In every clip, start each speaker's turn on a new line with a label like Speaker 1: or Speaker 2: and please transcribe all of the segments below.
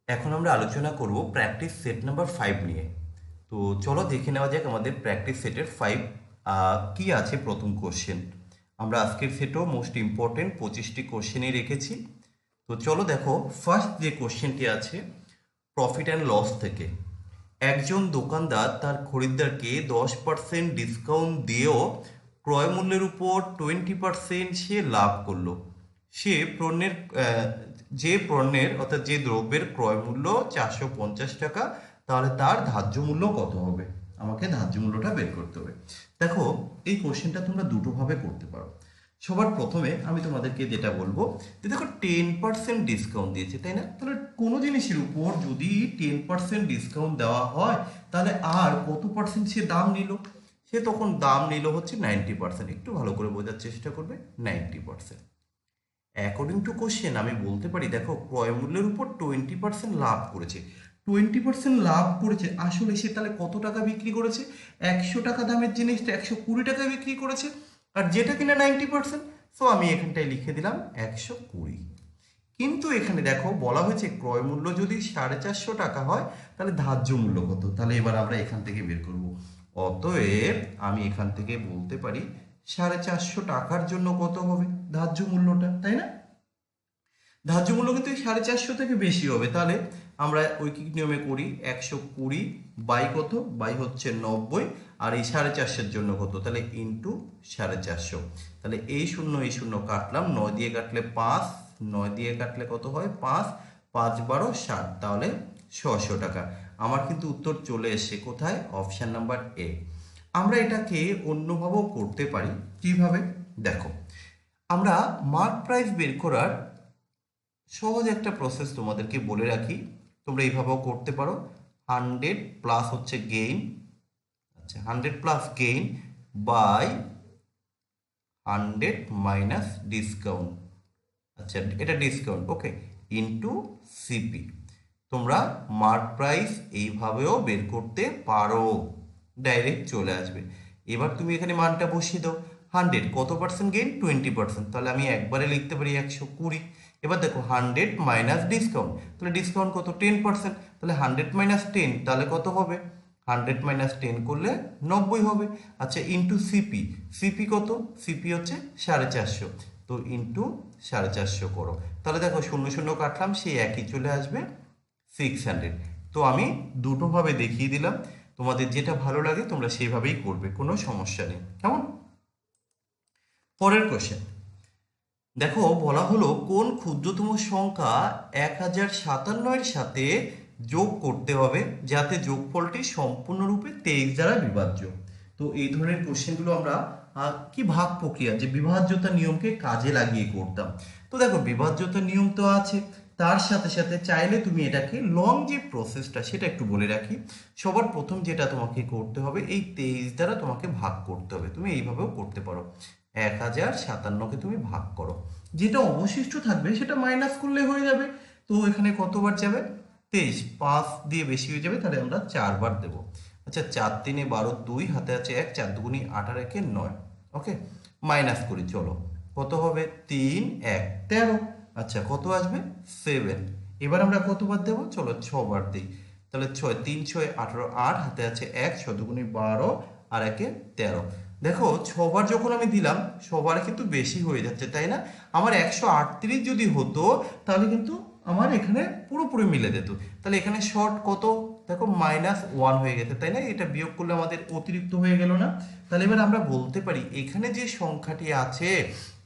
Speaker 1: এখন আমরা আলোচনা করব প্র্যাকটিস সেট নাম্বার 5 নিয়ে। তো চলো দেখে নেওয়া যাক আমাদের প্র্যাকটিস সেটের 5 কি আছে। প্রথম কোশ্চেন আমরা আজকের সেটও মোস্ট ইম্পর্টেন্ট 25টি কোশ্চেনই রেখেছি। তো চলো দেখো, ফার্স্ট যে কোশ্চেনটি আছে প্রফিট অ্যান্ড লস থেকে। একজন দোকানদার তার খরিদ্দারকে 10% ডিসকাউন্ট দিয়েও ক্রয় মূল্যের উপর 20% সে লাভ করলো। সে পণ্যের যে পণ্যের অর্থাৎ যে দ্রব্যের ক্রয় মূল্য 450 টাকা, তাহলে তার ধার্য মূল্য কত হবে? আমাকে ধার্য মূল্যটা বের করতে হবে। দেখো, এই কোশ্চেনটা তোমরা দুটোভাবে করতে পারো। সবার প্রথমে আমি তোমাদেরকে যেটা বলবো যে দেখো 10% ডিসকাউন্ট দিয়েছে, তাই না? তাহলে কোনো জিনিসের উপর যদি 10% ডিসকাউন্ট দেওয়া হয়, তাহলে আর কত পার্সেন্ট সে দাম নিল? সে তখন দাম নিল হচ্ছে 90%। একটু ভালো করে বোঝার চেষ্টা করবে, 90%। অ্যাকর্ডিং টু কোশ্চেন আমি বলতে পারি দেখো, ক্রয় মূল্যের উপর 20% লাভ করেছে। 20% লাভ করেছে, আসলে সে তাহলে কত টাকা বিক্রি করেছে? 100 টাকা দামের জিনিসটা 120 টাকায় বিক্রি করেছে, আর যেটা কিনা 90%। সো আমি এখানটায় লিখে দিলাম 120। কিন্তু এখানে দেখো বলা হয়েছে ক্রয় মূল্য যদি 450 টাকা হয়, তাহলে ধার্য মূল্য কত? তাহলে এবার আমরা এখান থেকে বের করব। অতএব আমি এখান থেকে বলতে পারি 450 টাকার জন্য কত হবে ধার্য মূল্যটা, তাই না? ধার্য মূল্য কিন্তু 450 থেকে বেশি হবে। তাহলে আমরা ঐকিক নিয়মে করি, 120 বাই কত? বাই হচ্ছে 90। আর এই 450-এর জন্য কত? তাহলে ইন্টু 450। তাহলে এই শূন্য কাটলাম, 9 দিয়ে কাটলে 5, 9 দিয়ে কাটলে কত হয়? 5, 5 12 60, তাহলে 600 টাকা। আমার কিন্তু উত্তর চলে এসছে কোথায়? Option number A. আমরা এটাকে অন্যভাবেও করতে পারি। কিভাবে? দেখো, আমরা মার্ক প্রাইস বের করার সহজ একটা প্রসেস তোমাদেরকে বলে রাখি, তোমরা এইভাবেও করতে পারো। 100 প্লাস হচ্ছে গেইন, আচ্ছা 100 plus gain by 100 minus discount, আচ্ছা এটা ডিসকাউন্ট, ওকে, ইন্টু সিপি। তোমরা মার্ক প্রাইস এইভাবেও বের করতে পারো, ডাইরেক্ট চলে আসবে। এবার তুমি এখানে মানটা বসিয়ে দাও। 100 কত পার্সেন্ট গেইন? 20%, তাহলে আমি একবারে লিখতে পারি 120। এবার দেখো 100 মাইনাস ডিসকাউন্ট, তাহলে ডিসকাউন্ট কত? 10%, তাহলে 100 মাইনাস 10 তাহলে কত হবে? 100 মাইনাস 10 করলে 90 হবে। আচ্ছা ইন্টু সিপি, সিপি কত? সিপি হচ্ছে 450, তো ইন্টু 450 করো। তাহলে দেখো শূন্য শূন্য কাটলাম, সেই একই চলে আসবে 600। তো আমি দুটোভাবে দেখিয়ে দিলাম, তোমাদের যেটা ভালো লাগে তোমরা সেইভাবেই করবে, কোনো সমস্যা নেই। কেমন? পরের কোশ্চেন দেখো, বলা হলো কোন ক্ষুদ্রতম সংখ্যা 1057 এর সাথে যোগ করতে হবে যাতে যোগফলটি সম্পূর্ণরূপে 23 দ্বারা বিভাজ্য। তো এই ধরনের কোশ্চেনগুলো আমরা কি ভাগ প্রক্রিয়া, যে বিভাজ্যতা নিয়মকে কাজে লাগিয়ে করতাম। তো দেখো বিভাজ্যতা নিয়ম তো আছে, তার সাথে সাথে চাইলে তুমি এটাকে লং যে প্রসেসটা সেটা একটু বলে রাখি। সবার প্রথম যেটা তোমাকে করতে হবে, এই 23 দ্বারা তোমাকে ভাগ করতে হবে। তুমি এইভাবেও করতে পারো, 1057কে তুমি ভাগ করো, যেটা অবশিষ্ট থাকবে সেটা মাইনাস করলে হয়ে যাবে। তো এখানে কতবার যাবে? 23, 5 দিয়ে বেশি হয়ে যাবে, তাহলে আমরা 4বার দেবো। আচ্ছা 4 3 12, 2 হাতে আছে 1, 4 2 8 আর 1 9। ওকে, মাইনাস করি, চলো কত হবে? 3 1 13। আচ্ছা কত আসবে? 7। এবার আমরা কতবার দেবো? চলো 6বার দিই। তাহলে 6 3 6 18, 8 হাতে আছে 1, 6 2 12 আর 1 13। দেখো 6বার যখন আমি দিলাম, সবার কিন্তু বেশি হয়ে যাচ্ছে, তাই না? আমার 138 যদি হতো, তাহলে কিন্তু আমার এখানে পুরোপুরি মিলে যেত। তাহলে এখানে শর্ট কত? দেখো -1 হয়ে গেছে, তাই না? এটা বিয়োগ করলে আমাদের অতিরিক্ত হয়ে গেল না? তাহলে এবার আমরা বলতে পারি এখানে যে সংখ্যাটি আছে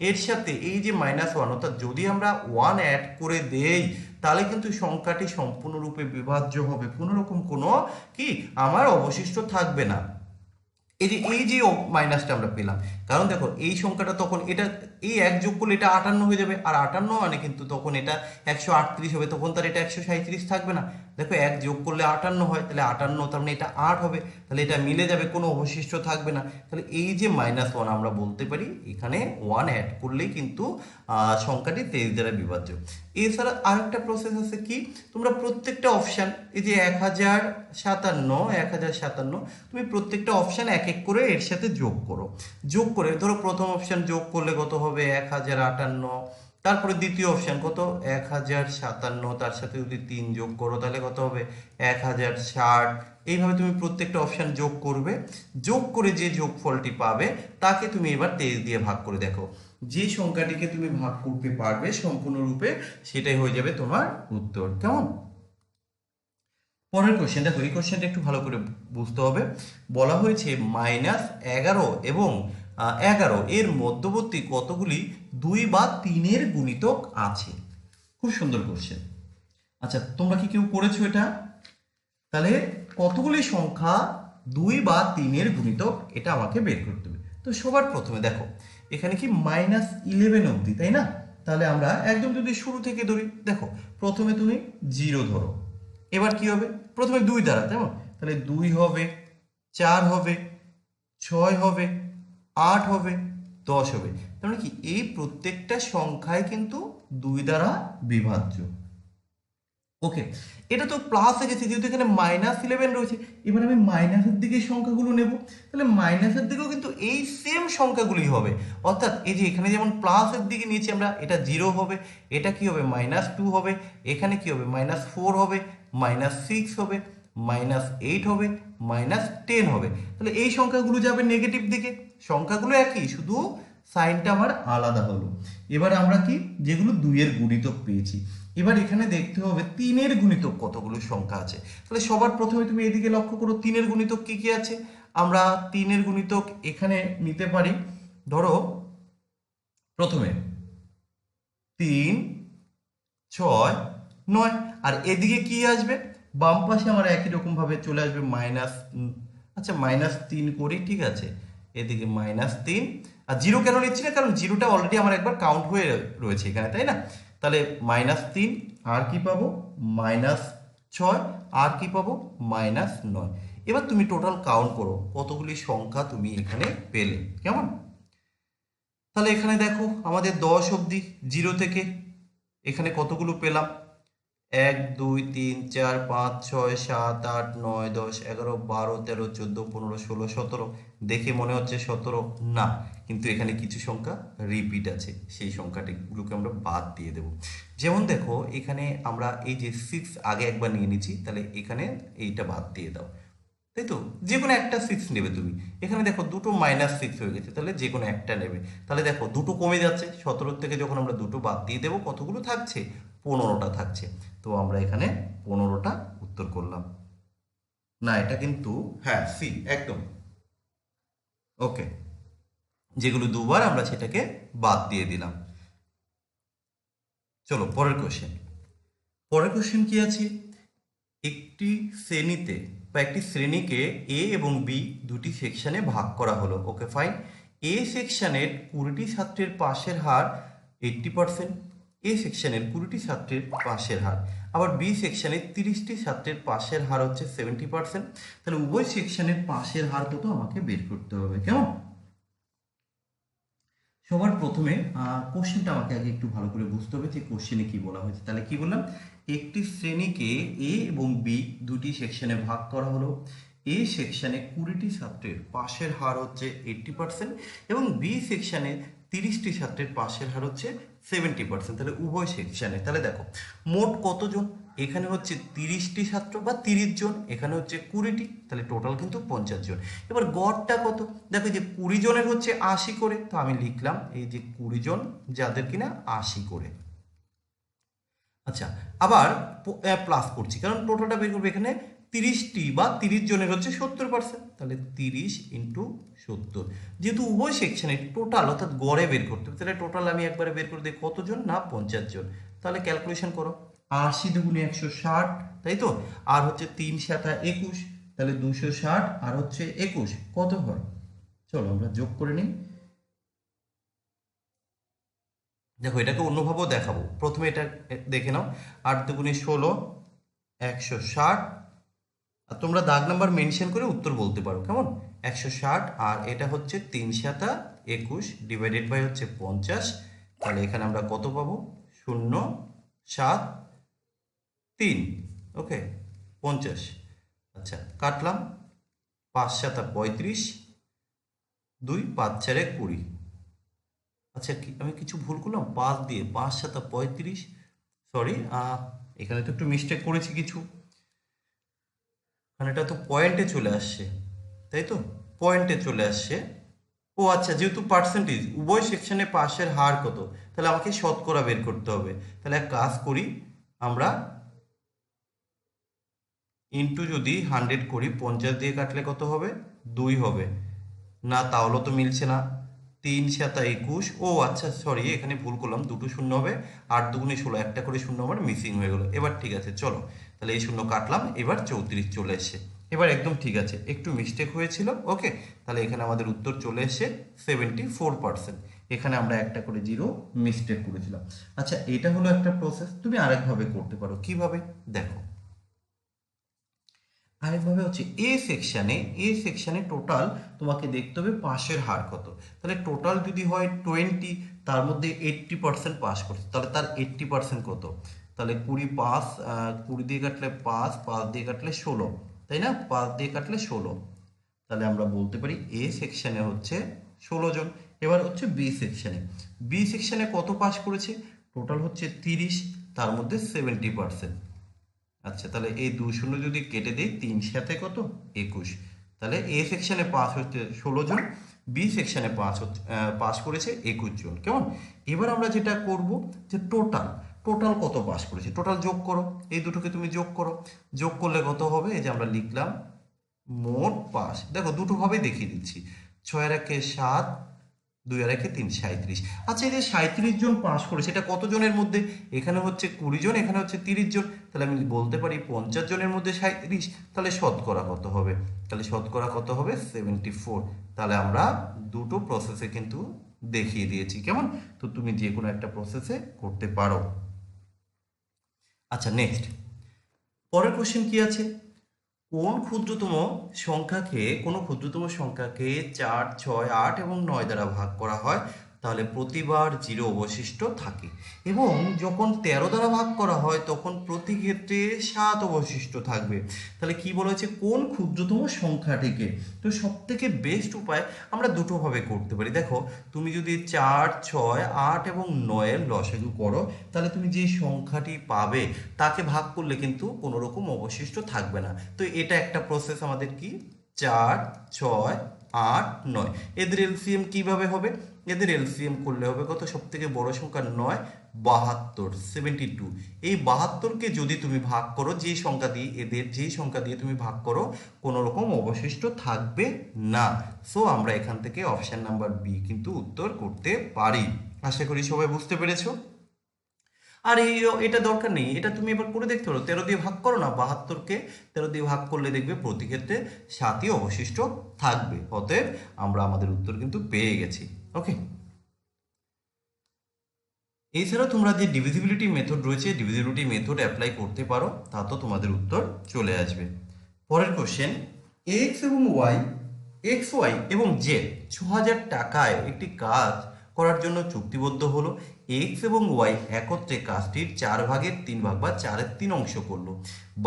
Speaker 1: এর সাথে এই যে -1, অর্থাৎ যদি আমরা 1 অ্যাড করে দেই, তাহলে কিন্তু সংখ্যাটি সম্পূর্ণরূপে বিভাজ্য হবে, কোনো রকম কোনো কি আমার অবশিষ্ট থাকবে না। এই যে মাইনাসটা আমরা পেলাম, কারণ দেখো এই সংখ্যাটা তখন এটা এই এক যোগ করলে এটা 58 হয়ে যাবে, আর 58 মানে কিন্তু তখন এটা 138 হবে, তখন তার এটা 137 থাকবে না। দেখো এক যোগ করলে 58 হয়, তাহলে 58 তার মানে এটা 8 হবে, তাহলে এটা মিলে যাবে, কোনো অবশিষ্ট থাকবে না। তাহলে এই যে -1 আমরা বলতে পারি এখানে 1 অ্যাড করলেই কিন্তু সংখ্যাটি 23 দ্বারা বিভাজ্য। এছাড়া আরেকটা প্রসেস আছে কি, তোমরা প্রত্যেকটা অপশান, এই যে 1057 তুমি প্রত্যেকটা অপশান এক এক করে এর সাথে যোগ করো। যোগ করে ধরো প্রথম অপশান যোগ করলে কত হবে? 1058, তারপরে দ্বিতীয় অপশান কত 1057, তার সাথে যদি 3 যোগ করো তাহলে কত হবে 1060। এইভাবে তুমি প্রত্যেকটা অপশান যোগ করবে, যোগ করে যে যোগফলটি পাবে তাকে তুমি এবার 23 দিয়ে ভাগ করে দেখো, যে সংখ্যাটিকে তুমি ভাগ করতে পারবে সম্পূর্ণরূপে সেটাই হয়ে যাবে তোমার উত্তর। কেমন? পরের কোশ্চেন দেখো, এই কোশ্চেনটা একটু ভালো করে বুঝতে হবে। বলা হয়েছে -11 এবং 11 এর মধ্যবর্তী কতগুলি 2 বা 3-এর গুণিতক আছে। খুব সুন্দর কোশ্চেন। আচ্ছা, তোমরা কি কেউ করেছো এটা? তাহলে কতগুলি সংখ্যা 2 বা 3-এর গুণিতক এটা আমাকে বের করতে হবে। তো সবার প্রথমে দেখো এখানে কি -11 অবধি, তাই না? তাহলে আমরা একদম যদি শুরু থেকে ধরি, দেখো প্রথমে তুমি 0 ধরো, এবার কি হবে প্রথমে 2 দ্বারা, তাই না? তাহলে 2 হবে, 4 হবে, 6 হবে, 8 হবে, 10 হবে। তার মানে কি এই প্রত্যেকটা সংখ্যায় কিন্তু 2 দ্বারা বিভাজ্য। ওকে, এটা তো প্লাস হয়ে গেছে যেহেতু এখানে -11 রয়েছে। এবার আমি মাইনাসের দিকে সংখ্যাগুলো নেব, তাহলে মাইনাসের দিকেও কিন্তু এই সেম সংখ্যাগুলি হবে। অর্থাৎ এই যে এখানে যেমন প্লাসের দিকে নিয়েছি আমরা, এটা 0 হবে, এটা কি হবে -2 হবে, এখানে কি হবে -4 হবে, -6 হবে, -8 হবে, -10 হবে। তাহলে এই সংখ্যাগুলো যাবে নেগেটিভ দিকে, সংখ্যাগুলো একই, শুধু সাইনটা আমার আলাদা হলো। এবার আমরা কি যেগুলো 2 এর গুণিতক পেয়েছি, এবার এখানে দেখতে হবে 3-এর গুণিতক কতগুলো সংখ্যা আছে। তাহলে সবার প্রথমে তুমি এদিকে লক্ষ্য করো 3-এর গুণিতক কি কি আছে। আমরা 3-এর গুণিতক এখানে নিতে পারি, ধরো প্রথমে 3, 6, 9, আর এদিকে কি আসবে বাম পাশে আমার একই রকম ভাবে চলে আসবে আচ্ছা -3 করি, ঠিক আছে, এদিকে -3। আর 0 কেন নিচ্ছি না, কারণ 0টা অলরেডি আমার একবার কাউন্ট হয়ে রয়েছে এখানে, তাই না? তাহলে -3, আর কি পাবো -6, আর কি পাবো -9। এবার তুমি টোটাল কাউন্ট করো কতগুলি সংখ্যা তুমি এখানে পেলে। কেমন? তাহলে এখানে দেখো আমাদের 10 অবধি 0 থেকে এখানে কতগুলো পেলাম 1, 2, 3, 4, 5, 6, 7, 8, 9, 10, 11, 12, 13, 14, 15, 16, 17। দেখে মনে হচ্ছে 17, না, কিন্তু এখানে কিছু সংখ্যা রিপিট আছে, সেই সংখ্যাটিগুলোকে আমরা বাদ দিয়ে দেব। যেমন দেখো এখানে আমরা এই যে 6 আগে একবার নিয়ে নিচ্ছি, তাহলে এখানে এইটা বাদ দিয়ে দাও, তাই তো? যে কোনো একটা 6 নেবে তুমি। এখানে দেখো দুটো -6 হয়ে গেছে, তাহলে যে কোনো একটা নেবে। তাহলে দেখো দুটো কমে যাচ্ছে, 17 থেকে যখন আমরা দুটো বাদ দিয়ে দেবো কতগুলো থাকছে 15টা থাকছে। তো আমরা এখানে 15টা উত্তর করলাম। না, এটা কিন্তু হ্যাঁ সি একদম ওকে, যেগুলো দুবার আমরা সেটাকে বাদ দিয়ে দিলাম। চলো পরের কোশ্চেন। পরের কোশ্চেন কি আছে, একটি শ্রেণীতে বা একটি শ্রেণীকে এ এবং বি দুটি সেকশনে ভাগ করা হলো। Okay fine. এ সেকশনের 20টি ছাত্রের পাশের হার 80%, এ সেকশনের 20টি ছাত্রের পাশের হার, আবার বি সেকশনের 30টি ছাত্রের পাশের হার হচ্ছে 70%। তাহলে উভয় সেকশনের পাশের হার কত আমাকে বের করতে হবে। কেমন? সবার প্রথমে কোশ্চেনটা আমাকে আগে একটু ভালো করে বুঝতে হবে যে কোশ্চেনে কি বলা হয়েছে। তাহলে কি বললাম, একটি শ্রেণীকে এ এবং বি দুটি সেকশনে ভাগ করা হলো। এ সেকশনে 20টি ছাত্রের পাশের হার হচ্ছে 80% এবং বি সেকশনে 30টি ছাত্রের পাশের হার হচ্ছে 70%। তাহলে উভয় সেকশনে, তাহলে দেখো মোট কতজন, এখানে হচ্ছে 30টি ছাত্র বা 30 জন, এখানে হচ্ছে 20টি, তাহলে টোটাল কিন্তু 50 জন। এবার গড়টা কত, দেখো যে 20 জনের হচ্ছে 80 করে, তো আমি লিখলাম এই যে 20 জন যাদের কিনা 80 করে। আচ্ছা, আবার প্লাস করছি কারণ টোটালটা বের করবে, এখানে 30টি বা 30 জনের হচ্ছে 70%, তাহলে 30 ইন্টু 70। যেহেতু উভয় সেকশনে টোটাল অর্থাৎ গড়ে বের করতে হবে, তাহলে টোটাল আমি একবারে বের করে দিই কতজন, না 50 জন। তাহলে ক্যালকুলেশন করো, 80 দুগুণে 160, তাই তো, আর হচ্ছে 3 7 21, তাহলে 260 আর হচ্ছে 21 কত হয়, চলো আমরা যোগ করে নিই। দেখো এটাকে অন্যভাবেও দেখাবো, প্রথমে এটা দেখে নাও, 8 দুগুণে 16, 160, আর তোমরা দাগ নাম্বার মেনশন করে উত্তর বলতে পারো। কেমন? 160, আর এটা হচ্ছে 3 7 21 ডিভাইডেড বাই হচ্ছে 50। তাহলে এখানে আমরা কত পাবো, 0 7 3, ওকে 50। আচ্ছা কাটলাম, 5 7 35, 2 5 4 20, আচ্ছা আমি কিছু ভুল করলাম, 5 দিয়ে 5 7 35, সরি এখানে তো একটু মিস্টেক করেছি কিছু, মানে এটা তো পয়েন্টে চলে আসছে, তাই তো, পয়েন্টে চলে আসছে। ও আচ্ছা, যেহেতু পার্সেন্টেজ উভয় সেকশনে পাশের হার কত, তাহলে আমাকে শতকরা বের করতে হবে। তাহলে এক কাজ করি, আমরা ইন্টু যদি 100 করি, 50 দিয়ে কাটলে কত হবে, 2 হবে। না তাহলেও তো মিলছে না, 3 7 21, ও আচ্ছা সরি এখানে ভুল করলাম, দুটো শূন্য হবে, 8 দুগুণে 16, একটা করে শূন্য আমার মিসিং হয়ে গেলো। এবার ঠিক আছে চলো, তাহলে এই শূন্য কাটলাম, এবার 34 চলে এসছে, এবার একদম ঠিক আছে, একটু মিস্টেক হয়েছিল। ওকে, তাহলে এখানে আমাদের উত্তর চলে এসছে 74%। এখানে আমরা একটা করে জিরো মিস্টেক করেছিলাম। আচ্ছা এটা হলো একটা প্রসেস, তুমি আরেকভাবে করতে পারো, কিভাবে দেখো, আরেকভাবে হচ্ছে এ সেকশানে টোটাল তোমাকে দেখতে হবে পাশের হার কত। তাহলে টোটাল যদি হয় 20, তার মধ্যে 80% পাস করছে, তাহলে তার 80% কত, তাহলে 20 পাস, 20 দিয়ে কাটলে 5, 5 দিয়ে কাটলে 16, তাই না, 5 দিয়ে কাটলে 16, তাহলে আমরা বলতে পারি এ সেকশানে হচ্ছে 16 জন। এবার হচ্ছে বি সেকশানে কত পাস করেছে, টোটাল হচ্ছে 30, তার মধ্যে 70%। আচ্ছা তাহলে এই 2 শূন্য যদি কেটে দিই, 3 সাথে কত, 21, তাহলে এ সেকশনে পাস হচ্ছে 16 জন, বি সেকশনে পাস করেছে 21 জন। কেমন, এবার আমরা যেটা করব যে টোটাল কত পাস করেছে, টোটাল যোগ করো, এই দুটোকে তুমি যোগ করো, যোগ করলে কত হবে, এই যে আমরা লিখলাম মোট পাস, দেখো দুটো ভাবে দেখিয়ে দিচ্ছি, 6 আর 1 7, 2 আর 1 3, 37। আচ্ছা এই যে 37 জন পাস করেছে, এটা কত জনের মধ্যে, এখানে হচ্ছে 20 জন, এখানে হচ্ছে 30 জন, তাহলে আমি বলতে পারি 50 জনের মধ্যে 37, তাহলে শতকরা কত হবে, তাহলে শতকরা কত হবে 74। তাহলে আমরা দুটো প্রসেসে কিন্তু দেখিয়ে দিয়েছি। কেমন, তো তুমি যে কোনো একটা প্রসেসে করতে পারো। আচ্ছা নেক্সট, পরের কোশ্চেন কি আছে, কোনো ক্ষুদ্রতম সংখ্যাকে 4 6 8 এবং 9 দ্বারা ভাগ করা হয়, তাহলে প্রতিবার 0 অবশিষ্ট থাকে, এবং যখন 13 দ্বারা ভাগ করা হয় তখন প্রতি ক্ষেত্রে 7 অবশিষ্ট থাকবে। তাহলে কি বলা হয়েছে, কোন ক্ষুদ্রতম সংখ্যাটিকে, তো সব থেকে বেস্ট উপায় আমরা দুটো ভাবে করতে পারি। দেখো তুমি যদি 4 6 8 এবং 9 এর লসাগু করো, তাহলে তুমি যে সংখ্যাটি পাবে তাকে ভাগ করলে কিন্তু কোনো রকম অবশিষ্ট থাকবে না। তো এটা একটা প্রসেস আমাদের, কি 4 6 8 9, এদের এলসিএম কিভাবে হবে, এদের এলসিএম করলে হবে কত, সব থেকে বড় সংখ্যা 9, 72, 72, এই 72কে যদি তুমি ভাগ করো যেই সংখ্যা দিয়ে, এদের যেই সংখ্যা দিয়ে তুমি ভাগ করো, কোনো রকম অবশিষ্ট থাকবে না। সো আমরা এখান থেকে অপশন নাম্বার বি কিন্তু উত্তর করতে পারি। আশা করি সবাই বুঝতে পেরেছো। আর এটা দরকার নেই, এটা তুমি এবার করে দেখতে পারো, 13 দিয়ে ভাগ করো না 72কে, 13 দিয়ে ভাগ করলে দেখবে প্রতি ক্ষেত্রে 7ই অবশিষ্ট থাকবে। অতএব আমরা আমাদের উত্তর কিন্তু পেয়ে গেছি। ওকে, এছাড়াও তোমরা যে ডিভিজিবিলিটি মেথড রয়েছে, ডিভিজিবিলিটি মেথড অ্যাপ্লাই করতে পারো, তা তো তোমাদের উত্তর চলে আসবে। পরের কোশ্চেন, এক্স ওয়াই এবং জেড 6000 টাকায় একটি কাজ করার জন্য চুক্তিবদ্ধ হলো। এক্স এবং ওয়াই একত্রে কাজটির 4 ভাগের 3 ভাগ বা 4/3 অংশ করলো,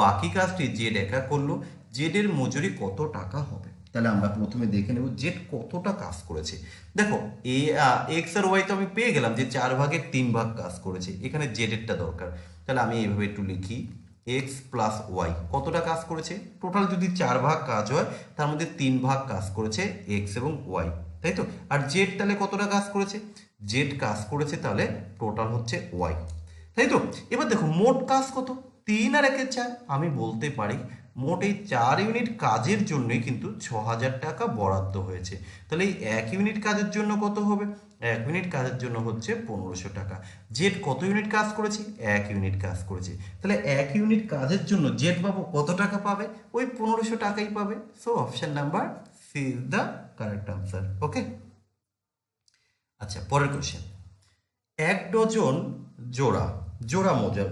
Speaker 1: বাকি কাজটি জেড একা করলো, জেড এর মজুরি কত টাকা হবে। তাহলে আমরা প্রথমে দেখে নেব জেড কতটা কাজ করেছে। দেখো এক্স আর ওয়াই তো আমি পেয়ে গেলাম যে 4 ভাগের 3 ভাগ কাজ করেছে, এখানে জেড এরটা দরকার। তাহলে আমি এইভাবে একটু লিখি, এক্স প্লাস ওয়াই কতটা কাজ করেছে, টোটাল যদি 4 ভাগ কাজ হয় তার মধ্যে 3 ভাগ কাজ করেছে এক্স এবং ওয়াই, তাই তো। আর জেড তাহলে কতটা কাজ করেছে, জেড কাজ করেছে তাহলে টোটাল হচ্ছে ওয়াই, তাই তো। এবার দেখো মোট কাজ কত, 3 আর 1 4, আমি বলতে পারি মোট এই 4 ইউনিট কাজের জন্যই কিন্তু 6000 টাকা বরাদ্দ হয়েছে। তাহলে এই 1 ইউনিট কাজের জন্য কত হবে, 1 ইউনিট কাজের জন্য হচ্ছে 1500 টাকা। জেড কত ইউনিট কাজ করেছে, 1 ইউনিট কাজ করেছে, তাহলে 1 ইউনিট কাজের জন্য জেড বাবু কত টাকা পাবে, ওই 1500 টাকাই পাবে। So option number C is the correct answer. Okay, আচ্ছা পরের কোশ্চেন, 1 ডজন জোড়া জোড়া মোজার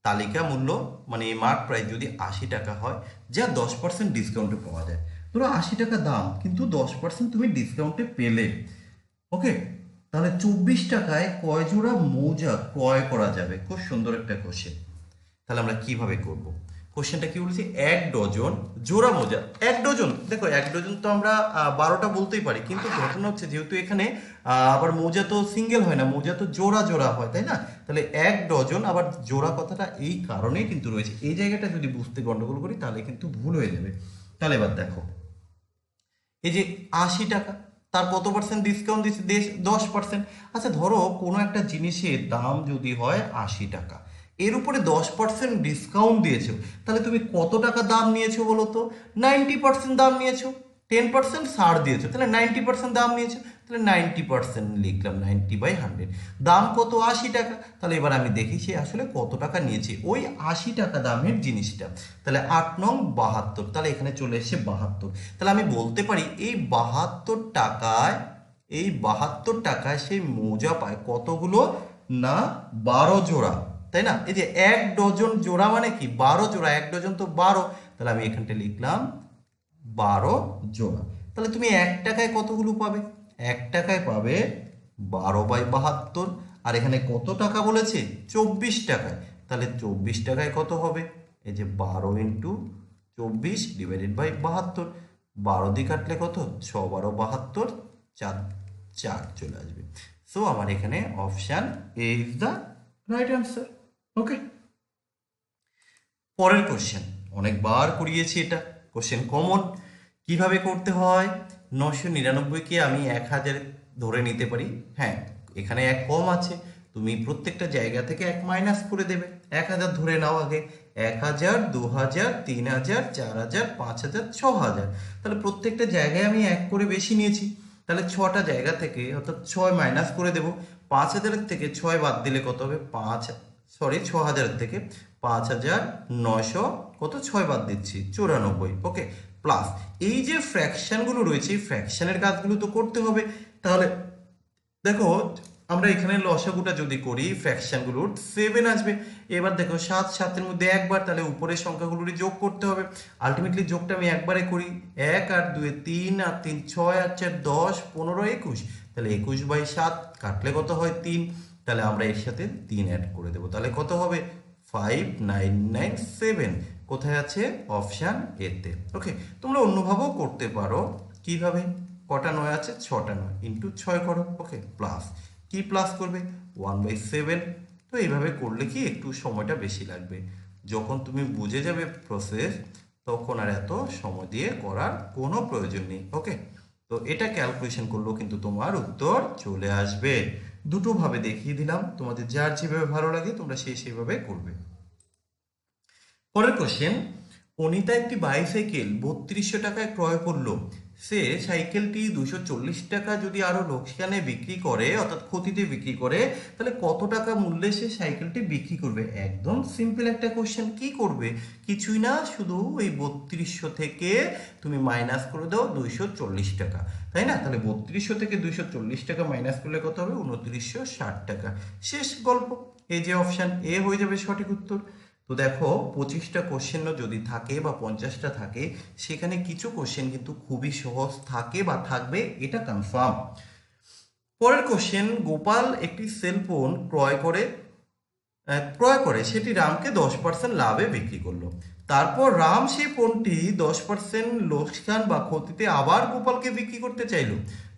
Speaker 1: তালিকা মূল্য মানে মার্ক প্রাইস যদি 80 টাকা হয়, যা 10% ডিসকাউন্টে পাওয়া যায়। ধরো 80 টাকা দাম, কিন্তু 10% তুমি ডিসকাউন্টে পেলে। ওকে, তাহলে 24 টাকায় কয় জোড়া মোজা ক্রয় করা যাবে, খুব সুন্দর একটা কোশ্চেন। তাহলে আমরা কিভাবে করব, কোশ্চেনটা কি বলেছে, 1 ডজন জোড়া মোজা। 1 ডজন, দেখো 1 ডজন তো আমরা 12টা বলতেই পারি, কিন্তু ঘটনা হচ্ছে যেহেতু এখানে আবার মোজা তো সিঙ্গেল হয় না, মোজা তো জোড়া জোড়া হয়, তাই না? তাহলে 1 ডজন, আবার জোড়া কথাটা এই কারণেই কিন্তু রয়েছে। এই জায়গাটা যদি বুঝতে গন্ডগোল করি তাহলে কিন্তু ভুল হয়ে যাবে। তাহলে এবার দেখো, এই যে 80 টাকা, তার কত পার্সেন্ট ডিসকাউন্ট দিচ্ছে? 10%। আচ্ছা ধরো কোনো একটা জিনিসের দাম যদি হয় 80 টাকা, এর উপরে 10% ডিসকাউন্ট দিয়েছো, তাহলে তুমি কত টাকা দাম নিয়েছো বলো তো? 90% দাম নিয়েছো। 10% ছাড় দিয়েছো, তাহলে 90% দাম নিয়েছো। তাহলে 90% লিখলাম, 90/100। দাম কত? 80 টাকা। তাহলে এবার আমি দেখি সে আসলে কত টাকা নিয়েছে ওই 80 টাকা দামের জিনিসটা। তাহলে 8 নং 72, তাহলে এখানে চলে এসেছে 72। তাহলে আমি বলতে পারি এই 72 টাকায় সেই মোজা পায় কতগুলো? না, 12 জোড়া, তাই না? এই যে 1 ডজন জোড়া মানে কি? 12 জোড়া, 1 ডজন তো 12। তাহলে আমি এখানটা লিখলাম 12 জোড়া। তাহলে তুমি 1 টাকায় কতগুলো পাবে? 1 টাকায় পাবে 12/72। আর এখানে কত টাকা বলেছে? 24 টাকায়। তাহলে 24 টাকায় কত হবে? এই যে 12 × 24 ÷ 72। 12 দিয়ে কাটলে কত? 6×12 = 72, 4 4 চলে আসবে। সো আমার এখানে option A is the right answer. Okay, পরের কোশ্চেন, অনেকবার করিয়েছি এটা, কোশ্চেন কমন। কিভাবে করতে হয়? 999কে আমি 1000 ধরে নিতে পারি। হ্যাঁ, এখানে 1 কম আছে, তুমি প্রত্যেকটা জায়গা থেকে 1 মাইনাস করে দেবে। 1000 ধরে নাও আগে। 1000, 2000, 3000, 4000, 5000, 6000। তাহলে প্রত্যেকটা জায়গায় আমি 1 করে বেশি নিয়েছি। তাহলে 6টা জায়গা থেকে অর্থাৎ 6 মাইনাস করে দেবো। 5000 থেকে 6 বাদ দিলে কত হবে? 6000 থেকে 5900, কত? 6 বাদ দিচ্ছি, 94। ওকে, প্লাস এই যে ফ্র্যাকশনগুলো রয়েছে, এই ফ্র্যাকশনের কাজগুলো তো করতে হবে। তাহলে দেখো, আমরা এখানে লসাগুটা যদি করি ফ্র্যাকশনগুলোর 7 আসবে। এবার দেখো 7 7-এর মধ্যে একবার, তাহলে উপরের সংখ্যাগুলোরই যোগ করতে হবে। আলটিমেটলি যোগটা আমি একবারে করি, 1 আর 2 3 আর 3 6 আর 4 10 15 21। তাহলে 21/7 কাটলে কত হয়? 3। তাহলে আমরা এর সাথে 3 অ্যাড করে দেবো, তাহলে কত হবে? 5997। কোথায় আছে? অপশান এতে। ওকে, তোমরা অন্যভাবেও করতে পারো। কিভাবে? কটা 9 আছে? 6টা 9 ইন্টু 6 করো। ওকে, প্লাস কি প্লাস করবে? 1/7। তো এইভাবে করলে কি একটু সময়টা বেশি লাগবে। যখন তুমি বুঝে যাবে প্রসেস, তখন আর এত সময় দিয়ে করার কোনো প্রয়োজন নেই। ওকে, তো এটা ক্যালকুলেশন করলেও কিন্তু তোমার উত্তর চলে আসবে। দুটো ভাবে দেখিয়ে দিলাম, তোমাদের যার যেভাবে ভালো লাগে তোমরা সেইভাবে করবে। পরের কোশ্চেন, অনিতা একটি বাইসাইকেল 3200 টাকায় ক্রয় করলো। সে সাইকেলটি 240 টাকা যদি আরো লোকসানে বিক্রি করে, অর্থাৎ ক্ষতিতে বিক্রি করে, তাহলে কত টাকা মূল্যে সে সাইকেলটি বিক্রি করবে? একদম সিম্পল একটা কোশ্চেন। কি করবে? কিছুই না, শুধু ওই 3200 থেকে তুমি মাইনাস করে দাও 240 টাকা, তাই না? তাহলে 3200 থেকে 240 টাকা মাইনাস করলে কত হবে? 2960 টাকা। শেষ গল্প। এই যে অপশান এ হয়ে যাবে সঠিক উত্তর। তো দেখো, 25টা কোশ্চেনও যদি থাকে বা 50টা থাকে, সেখানে কিছু কোশ্চেন কিন্তু খুবই সহজ থাকে বা থাকবে, এটা কনফার্ম। পরের কোশ্চেন, গোপাল একটি সেলফোন ক্রয় করে সেটি রামকে 10% লাভে বিক্রি করলো। তারপর রাম সেই ফোনটি 10% লোকসান বা ক্ষতিতে আবার গোপালকে বিক্রি করতে চাইলো।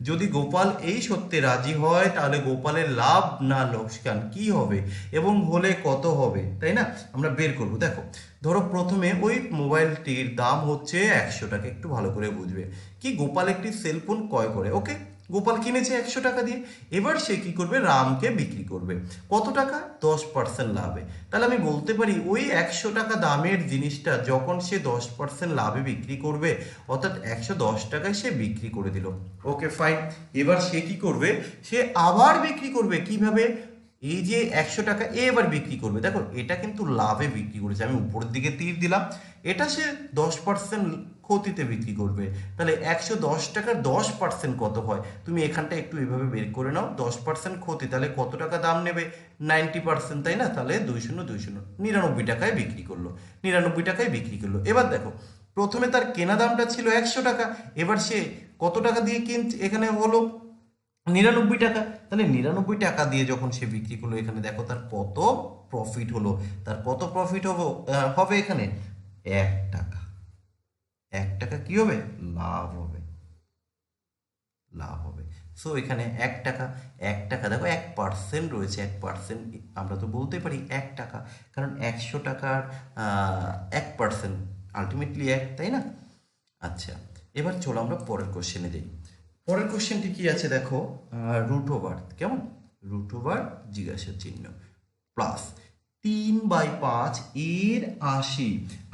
Speaker 1: যদি গোপাল এই সত্যে রাজি হয়, তাহলে গোপালের লাভ না লোকসান কি হবে এবং হলে কত হবে, তাই না? আমরা বের করব। দেখো, ধরো প্রথমে ওই মোবাইলটির দাম হচ্ছে 100 টাকা, একটু ভালো করে বুঝবে। কি, গোপাল একটি সেলফোন ক্রয় করে, ওকে, গোপাল কিনেছে 100 টাকা দিয়ে। এবার সে কি করবে? রামকে বিক্রি করবে কত টাকা? 10% লাভে। তাহলে আমি বলতে পারি ওই 100 টাকা দামের জিনিসটা যখন সে 10% লাভে বিক্রি করবে, অর্থাৎ 110 টাকায় সে বিক্রি করে দিল। ওকে, ফাইন। এবার সে কি করবে? সে আবার বিক্রি করবে। কিভাবে? এই যে 100 টাকা এবার বিক্রি করবে, দেখো এটা কিন্তু লাভে বিক্রি করেছে, আমি উপরের দিকে তীর দিলাম। এটা সে 10% ক্ষতিতে বিক্রি করবে। তাহলে 110 টাকার 10% কত হয়? তুমি এখানটা একটু এভাবে বের করে নাও। 10% ক্ষতি, তাহলে কত টাকা দাম নেবে? 90%, তাই না? তাহলে 99 টাকায় বিক্রি করলো। 99 টাকায় বিক্রি করলো। এবার দেখো, প্রথমে তার কেনা দামটা ছিল 100 টাকা, এবার সে কত টাকা দিয়ে কিনছে? এখানে হলো 99 টাকা। তাহলে 99 টাকা দিয়ে যখন সে বিক্রি করলো, এখানে দেখো তার কত প্রফিট হলো। তার কত প্রফিট হবে এখানে? 1 টাকা। 1 টাকা কি হবে? লাভ হবে, লাভ হবে। সো এখানে 1 টাকা, 1 টাকা দেখো 1% রয়েছে, 1%, আমরা তো বলতে পারি 1 টাকা, কারণ 100 টাকার 1% আলটিমেটলি 1, তাই না? আচ্ছা, এবার চলো আমরা পরের কোশ্চেনে যাই। পরের কোশ্চেনটি কি আছে দেখো, রুট ওভার, কেমন? রুট ওভার জিজ্ঞাসা চিহ্ন প্লাস 3/5 এর 80।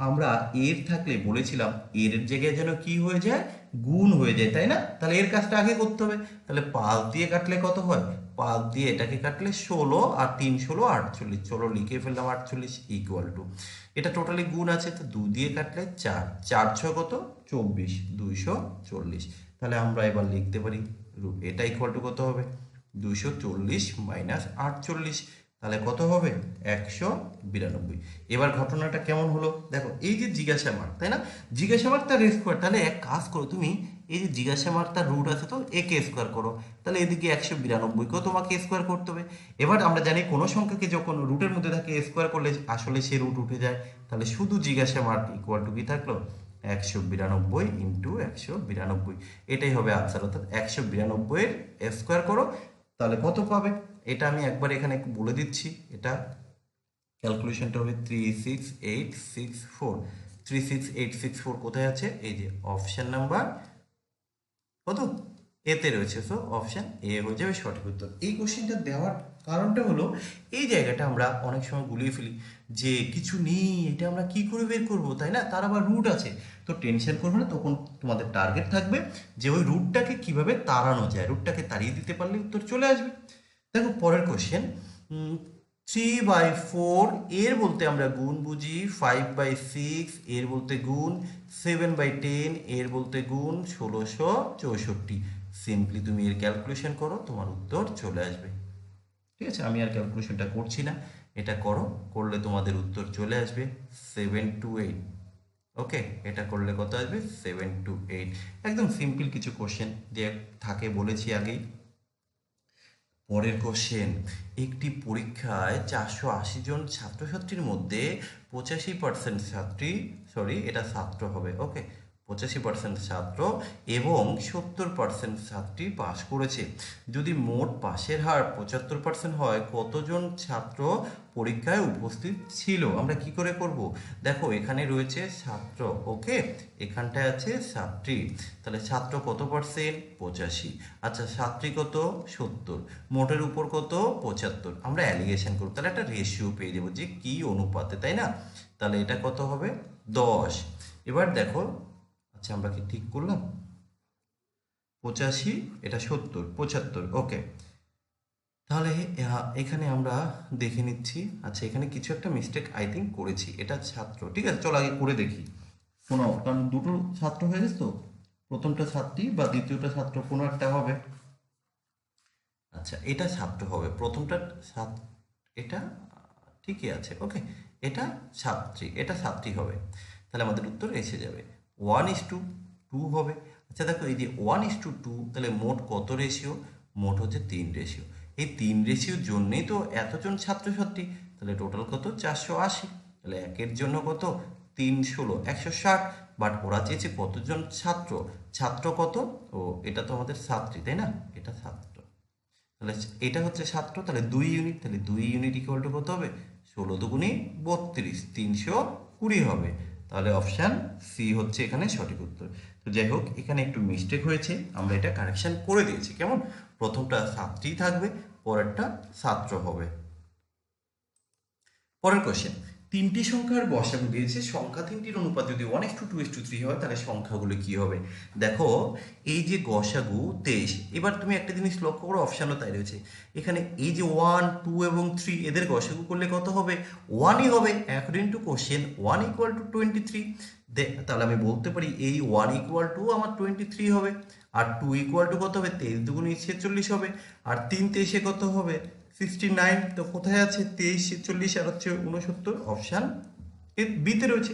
Speaker 1: আমরা এর থাকলে বলেছিলাম এর জায়গায় যেন কি হয়ে যায়, গুণ হয়ে যায়, তাই না? তাহলে এর কাজটা আগে করতে হবে। তাহলে 5 দিয়ে কাটলে কত হয়? 5 দিয়ে এটাকে কাটলে 16, আর 3 16 48। চলো লিখে ফেললাম 48 ইকুয়াল টু, এটা টোটালি গুণ আছে, তো 2 দিয়ে কাটলে 4, 4 6 কত? 24, 240। তাহলে আমরা এবার লিখতে পারি এটা ইকুয়াল টু কত হবে? 240 মাইনাস 48, তাহলে কত হবে? 192। এবার ঘটনাটা কেমন হলো দেখো, এই যে জিজ্ঞাসা মার্ক, তাই না? জিজ্ঞাসা মার্ক তার স্কোয়ার, তাহলে এক কাজ করো তুমি, এই যে জিজ্ঞাসা মার্ক তার রুট আছে, তো একে স্কোয়ার করো, তাহলে এদিকে 192কেও তোমাকে স্কোয়ার করতে হবে। এবার আমরা জানি কোনো সংখ্যাকে যখন রুটের মধ্যে থাকে স্কোয়ার করলে আসলে সে রুট উঠে যায়, তাহলে শুধু জিজ্ঞাসা মার্ক ইকুয়াল টু কি থাকলো? 192 ইন্টু 192, এটাই হবে আনসার। অর্থাৎ 192 এর স্কোয়ার করো, তাহলে কত পাবে? এটা আমি একবার এখানে বলে দিচ্ছি, এটা ক্যালকুলেশনটা হবে 36864। 36864 কোথায় আছে? এই যে অপশন নাম্বার কত, এতে রয়েছে। সো অপশন এ হয়ে যাবে সঠিক উত্তর। এই কোশ্চেনটা দেওয়ার কারণটা হলো, এই জায়গাটা আমরা অনেক সময় গুলিয়ে ফেলি যে কিছু নেই, এটা আমরা কি করে বের করব, তাই না? তার আবার রুট আছে, তো টেনশন করবে না, তখন তোমাদের টার্গেট থাকবে যে ওই রুটটাকে কিভাবে তাড়ানো যায়, রুটটাকে তাড়িয়ে দিতে পারলে উত্তর চলে আসবে। দেখো পরের কোশ্চেন, 3/4 এর বলতে আমরা গুণ বুঝি, 5/6 এর বলতে গুণ, 7/10 এর বলতে গুণ, 1664। সিম্পলি তুমি এর ক্যালকুলেশন করো, তোমার উত্তর চলে আসবে। ঠিক আছে, আমি আর ক্যালকুলেশনটা করছি না, এটা করো, করলে তোমাদের উত্তর চলে আসবে 728। ওকে, এটা করলে কত আসবে? 728। একদম সিম্পল কিছু কোশ্চেন যে থাকে বলেছি আগেই। পরের কোশ্চেন, একটি পরীক্ষায় 480 জন ছাত্রছাত্রীর মধ্যে 85% ছাত্রী, সরি এটা ছাত্র হবে, ওকে, 85% ছাত্র এবং 70% ছাত্রী পাশ করেছে। যদি মোট পাশের হার 75% হয়, কতজন ছাত্র পরীক্ষায় উপস্থিত ছিল? আমরা কি করে করব? দেখো এখানে রয়েছে ছাত্র, ওকে, এখানটায় আছে ছাত্রী, তাহলে ছাত্র কত পার্সেন্ট? 85। আচ্ছা ছাত্রী কত? 70। মোটের উপর কত? 75। আমরা অ্যালিগেশন করব, তাহলে একটা রেশিও পেয়ে যাবো যে কি অনুপাতে, তাই না? তাহলে এটা কত হবে? 10। এবার দেখো, আচ্ছা আমরা কি ঠিক করলাম? 85, এটা 70, 75, ওকে। তাহলে এখানে আমরা দেখে নিচ্ছি, আচ্ছা এখানে কিছু একটা মিস্টেক আই থিঙ্ক করেছি, এটা ছাত্র, ঠিক আছে, চলো আগে করে দেখি। শোনো, কারণ দুটো ছাত্র হয়ে গেছে, তো প্রথমটা ছাত্রী বা দ্বিতীয়টা ছাত্র কোনো একটা হবে। আচ্ছা এটা ছাত্র হবে, প্রথমটা এটা ঠিকই আছে, ওকে, এটা ছাত্রী, এটা ছাত্রী হবে, তাহলে আমাদের উত্তর এসে যাবে 1:2 হবে। আচ্ছা দেখো এই যে 1:2, তাহলে মোট কত রেশিও? মোট হচ্ছে 3 রেশিও। এই 3 রেশিওর জন্যেই তো এতজন ছাত্রছাত্রী, তাহলে টোটাল কত? 480। তাহলে একের জন্য কত? 3 16 160। বাট ওরা চেয়েছে কতজন ছাত্র, ছাত্র কত? ও এটা তো আমাদের ছাত্রী, তাই না? এটা ছাত্র, তাহলে এটা হচ্ছে ছাত্র, তাহলে 2 ইউনিট, তাহলে 2 ইউনিট ইকুয়াল টু কত হবে? 16 দুগুণি 32, 320 হবে। তাহলে অপশান সি হচ্ছে এখানে সঠিক উত্তর। তো যাই হোক, এখানে একটু মিস্টেক হয়েছে, আমরা এটা কারেকশন করে দিয়েছি। কেমন? প্রথমটা ছাত্রী থাকবে, পরেরটা ছাত্র হবে। পরের কোশ্চেন, তিনটি সংখ্যার গসাগু দিয়েছে, সংখ্যা তিনটির অনুপাত যদি 1:2:3 হয়, তাহলে সংখ্যাগুলো কি হবে? দেখো এই যে গসাগু 23, এবার তুমি একটা জিনিস লক্ষ্য করো, অপশানও তাই রয়েছে এখানে, এই যে 1 2 এবং 3 এদের গসাগু করলে কত হবে? 1ই হবে। According to question 1 equal to 23, তাহলে আমি বলতে পারি এই 1 ইকুয়াল টু আমার 23 হবে, আর 2 ইকুয়াল টু কত হবে? 23 দুগুণে 46 হবে, আর 3 23 কত হবে? 69। তো কোথায় আছে 23 46 আর হচ্ছে 69? অপশান বিতে রয়েছে।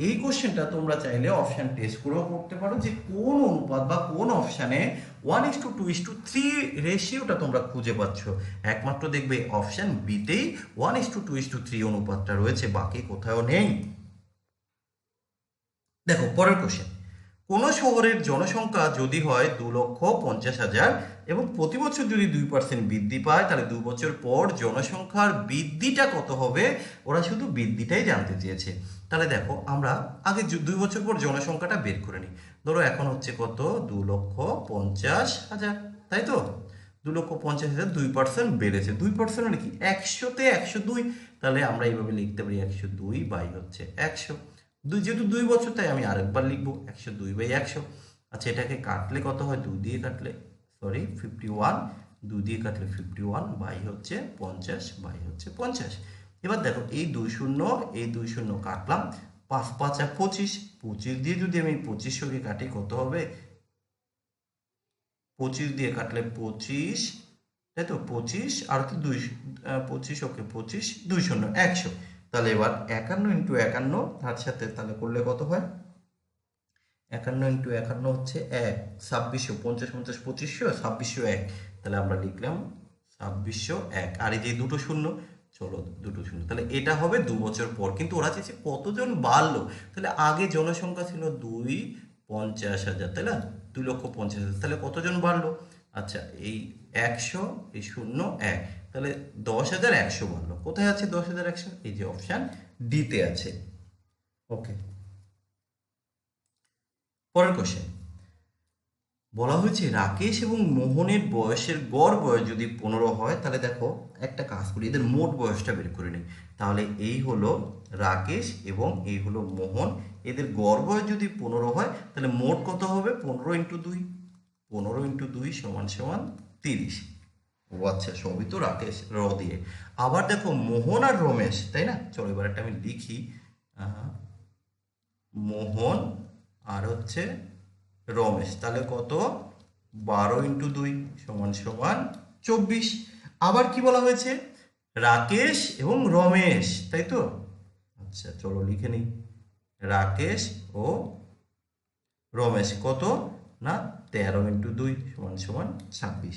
Speaker 1: এই কোশ্চেনটা তোমরা চাইলে অপশান টেস্ট করেও করতে পারো, যে কোন অনুপাত বা কোন অপশানে 1:2:3 রেশিওটা তোমরা খুঁজে পাচ্ছ। একমাত্র দেখবে অপশান বিতেই 1:2:3 অনুপাতটা রয়েছে, বাকি কোথাও নেই। দেখো পরের কোশ্চেন, কোনো শহরের জনসংখ্যা যদি হয় 2,50,000 এবং প্রতি বছর যদি 2% বৃদ্ধি পায়, তাহলে 2 বছর পর জনসংখ্যার বৃদ্ধিটা কত হবে? ওরা শুধু বৃদ্ধিটাই জানতে চেয়েছে। তাহলে দেখো আমরা আগে 2 বছর পর জনসংখ্যাটা বের করে নিই। ধরো এখন হচ্ছে কত, 2,50,000, তাই তো? 2,50,000, 2% বেড়েছে। 2% মানে কি? 100-তে 102। তাহলে আমরা এইভাবে লিখতে পারি 102 বাই হচ্ছে 100। যেহেতু 2 বছর, তাই আমি আরেকবার লিখবো 102/100। আচ্ছা, এটাকে কাটলে কত হয়? 2 দিয়ে কাটলে, সরি 51, 2 দিয়ে কাটলে 51 বাই হচ্ছে 50 বাই হচ্ছে 50। এবার দেখো এই 2 শূন্য, এই 2 শূন্য কাটলাম, 5 5 আর 25, 25 দিয়ে যদি আমি 2500-কে কাটি কত হবে? 25 দিয়ে কাটলে 25, তাই তো? 25 আর তো 2, 25, ওকে 25, 2 শূন্য 100। তাহলে এবার 51 ইন্টু 51 তার সাথে তাহলে করলে কত হয়? 51 ইন্টু 51 হচ্ছে 1, 2600, 50 50 2500, 2601। তাহলে আমরা লিখলাম 2601। আর এই যে দুটো শূন্য, চলো দুটো শূন্য, তাহলে এটা হবে 2 বছর পর। কিন্তু ওরা চেয়েছে কতজন বাড়লো। তাহলে আগে জনসংখ্যা ছিল 2,50,000, তাই না? 2,50,000, তাহলে কতজন বাড়লো? আচ্ছা, এই 100, এই শূন্য 1, তাহলে 10,100 বাড়লো। কোথায় আছে 10,100? এই যে অপশান ডিতে আছে। ওকে, পরের কোশ্চেন বলা হয়েছে রাকেশ এবং মোহনের বয়সের গড় বয়স যদি 15 হয়, তাহলে দেখো একটা কাজ করি, এদের মোট বয়সটা বের করে নিই। তাহলে এই হলো রাকেশ এবং এই হলো মোহন, এদের গড় বয়স যদি 15 হয়, তাহলে মোট কত হবে? 15 ইন্টু 2, 15 ইন্টু 2 সমান সমান 30। ও আচ্ছা, সবই তো রাকেশ দিয়ে। আবার দেখো মোহন আর রমেশ, তাই না? চলো এবার একটা আমি লিখি, মোহন আর হচ্ছে রমেশ, তাহলে কত? 12 ইন্টু 2 সমান সমান 24। আবার কি বলা হয়েছে? রাকেশ এবং রমেশ, তাই তো? আচ্ছা চলো লিখে নিই, রাকেশ ও রমেশ কত না 13 ইন্টু 2 সমান সমান 26।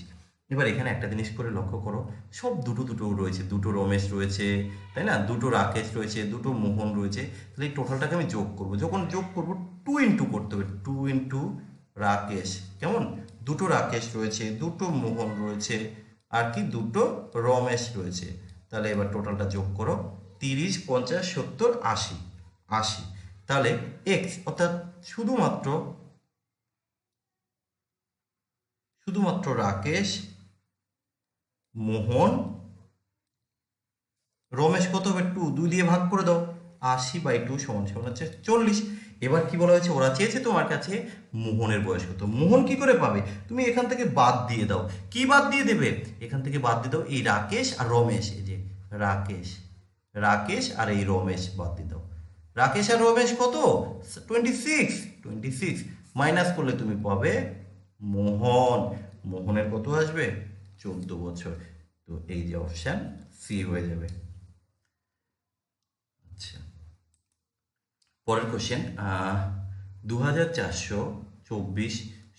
Speaker 1: এবার এখানে একটা জিনিস করে লক্ষ্য করো, সব দুটো দুটো রয়েছে, দুটো রমেশ রয়েছে, তাই না? দুটো রাকেশ রয়েছে, দুটো মোহন রয়েছে। তাহলে এই টোটালটাকে আমি যোগ করব, যখন যোগ করব 2 ইন্টু করতে হবে, 2 ইন্টু রাকেশ, কেমন? দুটো রাকেশ রয়েছে, দুটো মোহন রয়েছে, আর কি দুটো রমেশ রয়েছে। তাহলে এবার টোটালটা যোগ করো, 30, 50, 70, 80, 80। তাহলে এক্স অর্থাৎ শুধুমাত্র শুধুমাত্র রাকেশ, মোহন, রমেশ কত হবে? 2, 2 দিয়ে ভাগ করে দাও, 80/2 সমান সমান হচ্ছে 40। এবার কি বলা হয়েছে? ওরা চেয়েছে তোমার কাছে মোহনের বয়স কত। মোহন কি করে পাবে? তুমি এখান থেকে বাদ দিয়ে দাও। কি বাদ দিয়ে দেবে? এখান থেকে বাদ দিয়ে দাও এই রাকেশ আর রমেশ, এই যে রাকেশ, রাকেশ আর এই রমেশ বাদ দিয়ে দাও। রাকেশ আর রমেশ কত? 26, 26 মাইনাস করলে তুমি পাবে মোহন। মোহনের কত আসবে? 14 বছর। তো এই যে অপশান সি হয়ে যাবে। আচ্ছা, পরের কোশ্চেন, 2424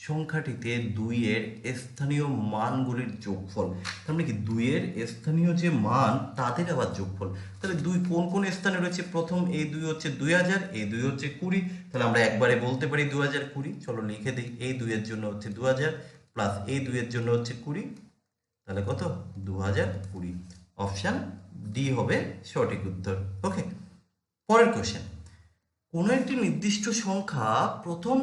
Speaker 1: সংখ্যাটিতে 2-এর স্থানীয় মানগুলির যোগফল। তার মানে কি 2-এর স্থানীয় যে মান তাদের আবার যোগফল। তাহলে 2 কোন কোন স্থানে রয়েছে? প্রথম এই 2 হচ্ছে 2000, এই 2 হচ্ছে 20। তাহলে আমরা একবারে বলতে পারি 2020। চলো লিখে দিই, এই 2-এর জন্য হচ্ছে 2000 প্লাস এই 2-এর জন্য হচ্ছে 20, তাহলে কত? 2020। অপশান ডি হবে সঠিক উত্তর। ওকে, পরের কোশ্চেন, কোনো একটি নির্দিষ্ট সংখ্যা প্রথম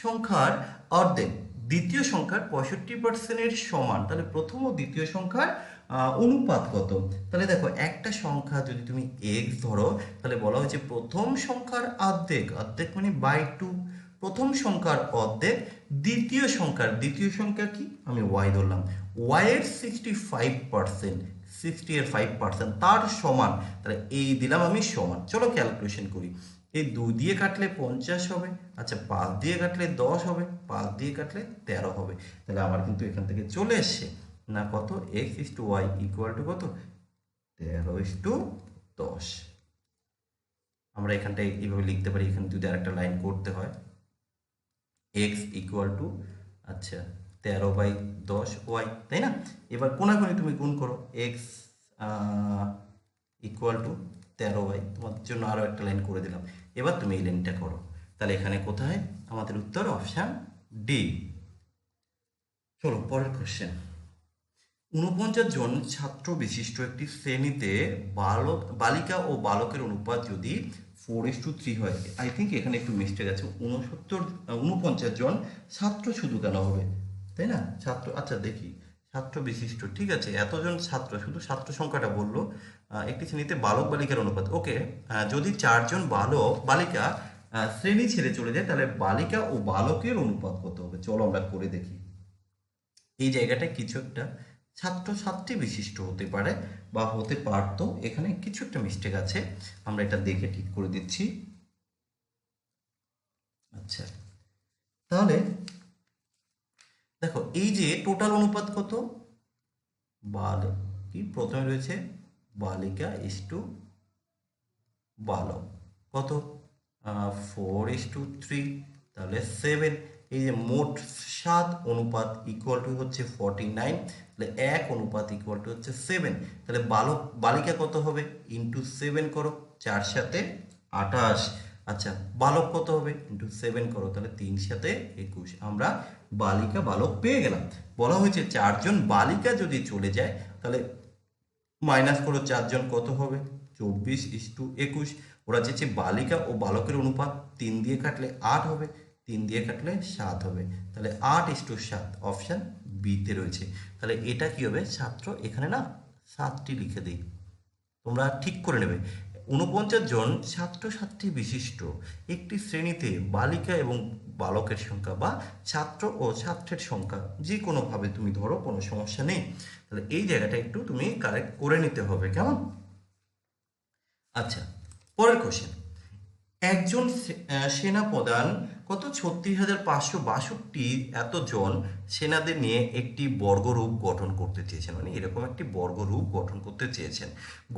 Speaker 1: সংখ্যার অর্ধেক দ্বিতীয় সংখ্যার 65%-এর সমান, তাহলে প্রথম ও দ্বিতীয় সংখ্যার অনুপাত কত? তাহলে দেখো একটা সংখ্যা যদি তুমি এক্স ধরো, তাহলে বলা হয়েছে প্রথম সংখ্যার অর্ধেক, অর্ধেক মানে বাই 2, প্রথম সংখ্যার অর্ধেক দ্বিতীয় সংখ্যা কি? আমি ওয়াই ধরলাম, ওয়াই এর 65%, 60 এর 5% তার সমান। তাহলে এই দিলাম আমি সমান। চলো ক্যালকুলেশন করি, এই 2 দিয়ে কাটলে 50 হবে, আচ্ছা 5 দিয়ে কাটলে 10 হবে, 5 দিয়ে কাটলে 13 হবে। তাহলে আমার কিন্তু এখান থেকে চলে এসছে না কত? X is to Y equal to কত? 13:10। আমরা এখানটায় এইভাবে লিখতে পারি, এখানে যদি আরেকটা লাইন করতে হয়, এক্স ইকুয়াল টু, আচ্ছা 13/10 ওয়াই, তাই না? এবার কোনাকুনি তুমি গুণ করো, এক্স ইকুয়াল টু 13 ওয়াই, তোমার জন্য আরও একটা লাইন করে দিলাম। এবার তুমি এই লাইনটা করো, তাহলে এখানে কোথায় আমাদের উত্তর অপশান ডি। চলো পরের কোশ্চেন। 49 জন ছাত্র বিশিষ্ট একটি শ্রেণীতে বালিকা ও বালকের অনুপাত যদি 4:3 হয়, আই থিঙ্ক এখানে একটু মিস্টেক আছে। 49 জন ছাত্র শুধু কেন হবে, তাই না? ছাত্র, আচ্ছা দেখি, ছাত্র বিশিষ্ট, ঠিক আছে, এতজন ছাত্র, শুধু ছাত্র সংখ্যাটা বললো। একটি শ্রেণীতে বালক বালিকার অনুপাত, ওকে। যদি 4 জন বালিকা শ্রেণী ছেড়ে চলে যায়, তাহলে বালিকা ও বালকের অনুপাত কত হবে? চলো আমরা করে দেখি। এই জায়গাটায় কিছু একটা ছাত্র ছাত্রী বিশিষ্ট হতে পারে বা হতে পারতো, এখানে কিছু একটা মিস্টেক আছে, আমরা এটা দেখে ঠিক করে দিচ্ছি। আচ্ছা, তাহলে দেখো এই যে টোটাল অনুপাত কত, কি প্রথমে রয়েছে বালিকা ইস্টু বালক, কত 4:3, তাহলে 7। এই যে মোট 7 অনুপাত ইকুয়াল টু হচ্ছে 49, তাহলে 1 অনুপাত ইকুয়াল টু হচ্ছে 7। তাহলে বালিকা কত হবে, ইন্টু 7 করো, 4 সাথে 28। আচ্ছা, বালক কত হবে, ইন্টু 7 করো, তাহলে 3 সাথে 21। আমরা বালিকা বালক পেয়ে গেলাম। বলা হয়েছে 4 জন বালিকা যদি চলে যায়, তাহলে মাইনাস করো 4 জন, কত হবে 24:21। ওরা চেয়েছে বালিকা ও বালকের অনুপাত, 3 দিয়ে কাটলে 8 হবে, 3 দিয়ে কাটলে 7 হবে, তাহলে 8:7 অপশান বিতে রয়েছে। তাহলে এটা কি হবে, ছাত্র, এখানে না 7টি লিখে দিই, তোমরা ঠিক করে নেবে। 49 জন ছাত্রছাত্রী বিশিষ্ট একটি শ্রেণীতে বালিকা এবং বালকের সংখ্যা বা ছাত্র ও ছাত্রের সংখ্যা যে কোনোভাবে তুমি ধরো, কোনো সমস্যা নেই। তাহলে এই জায়গাটা একটু তুমি কারেক্ট করে নিতে হবে, কেমন? আচ্ছা, পরের কোশ্চেন। একজন সেনাপ্রধান কত 36,562 এতজন সেনাদের নিয়ে একটি বর্গরূপ গঠন করতে চেয়েছেন, মানে এরকম একটি বর্গরূপ গঠন করতে চেয়েছেন।